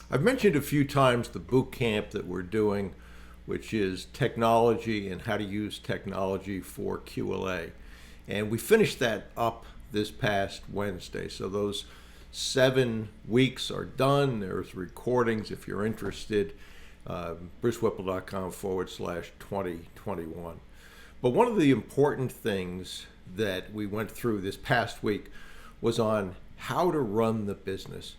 I've mentioned a few times the boot camp that we're doing, which is technology and how to use technology for QLA. And we finished that up this past Wednesday. So those 7 weeks are done. There's recordings if you're interested. brucewhipple.com/2021. But one of the important things that we went through this past week was on how to run the business.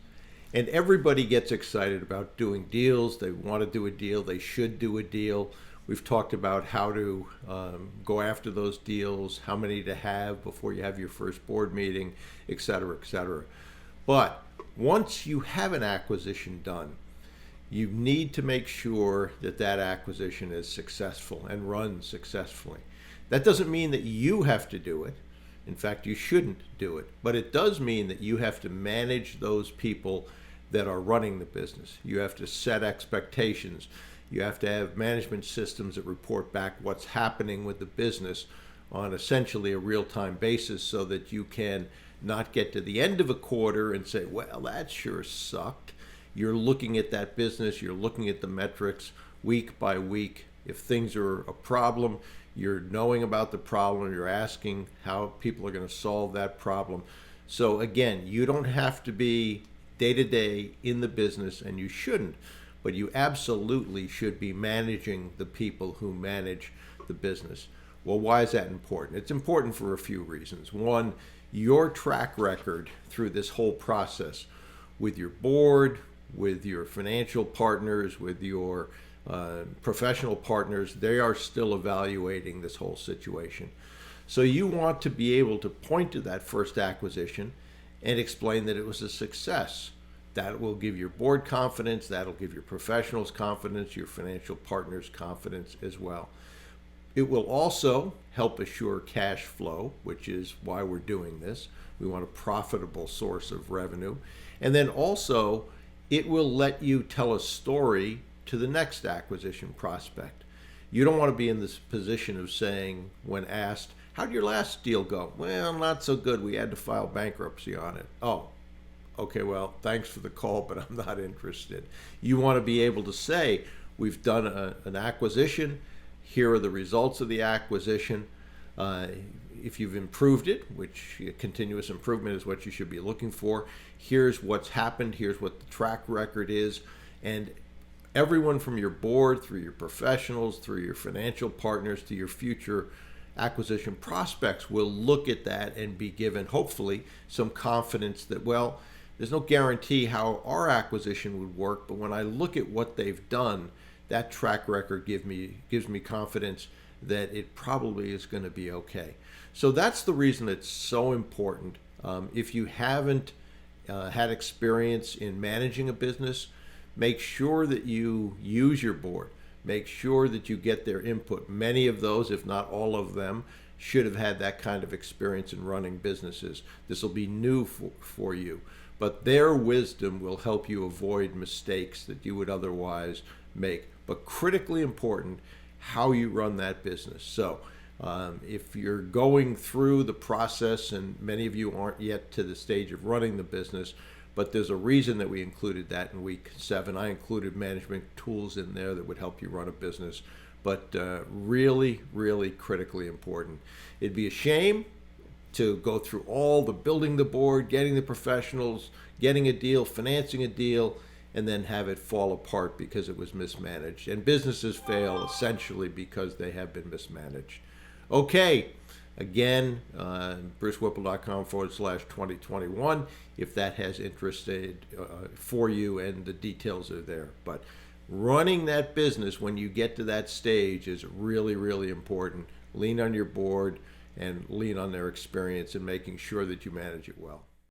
And everybody gets excited about doing deals. They want to do a deal. They should do a deal. We've talked about how to go after those deals, how many to have before you have your first board meeting, et cetera, et cetera. But once you have an acquisition done, you need to make sure that that acquisition is successful and runs successfully. That doesn't mean that you have to do it. In fact, you shouldn't do it. But it does mean that you have to manage those people that are running the business. You have to set expectations. You have to have management systems that report back what's happening with the business on essentially a real-time basis so that you can not get to the end of a quarter and say, well, that sure sucked. You're looking at that business, you're looking at the metrics week by week. If things are a problem, you're knowing about the problem, you're asking how people are going to solve that problem. So again, you don't have to be day to day in the business, and you shouldn't, but you absolutely should be managing the people who manage the business. Well, why is that important? It's important for a few reasons. One, your track record through this whole process with your board, with your financial partners, with your professional partners, they are still evaluating this whole situation. So you want to be able to point to that first acquisition and explain that it was a success. That will give your board confidence, that'll give your professionals confidence, your financial partners confidence as well. It will also help assure cash flow, which is why we're doing this. We want a profitable source of revenue. And then also, it will let you tell a story to the next acquisition prospect. You don't want to be in this position of saying, when asked, how'd your last deal go? Well, not so good. We had to file bankruptcy on it. Oh, okay, well, thanks for the call, but I'm not interested. You want to be able to say, we've done an acquisition. Here are the results of the acquisition. If you've improved it, which continuous improvement is what you should be looking for, here's what's happened, here's what the track record is, and everyone from your board, through your professionals, through your financial partners, to your future acquisition prospects will look at that and be given, hopefully, some confidence that, well, there's no guarantee how our acquisition would work, but when I look at what they've done, that track record gives me confidence that it probably is going to be okay. So that's the reason it's so important. If you haven't had experience in managing a business, make sure that you use your board. Make sure that you get their input. Many of those, if not all of them, should have had that kind of experience in running businesses. This will be new for you, but their wisdom will help you avoid mistakes that you would otherwise make. But critically important, how you run that business. So if you're going through the process, and many of you aren't yet to the stage of running the business, but there's a reason that we included that in week 7. I included management tools in there that would help you run a business, but really, really critically important. It'd be a shame to go through all the building the board, getting the professionals, getting a deal, financing a deal, and then have it fall apart because it was mismanaged. And businesses fail essentially because they have been mismanaged. Okay. Again, brucewhipple.com/2021 if that has interested for you, and the details are there. But running that business when you get to that stage is really, really important. Lean on your board and lean on their experience in making sure that you manage it well.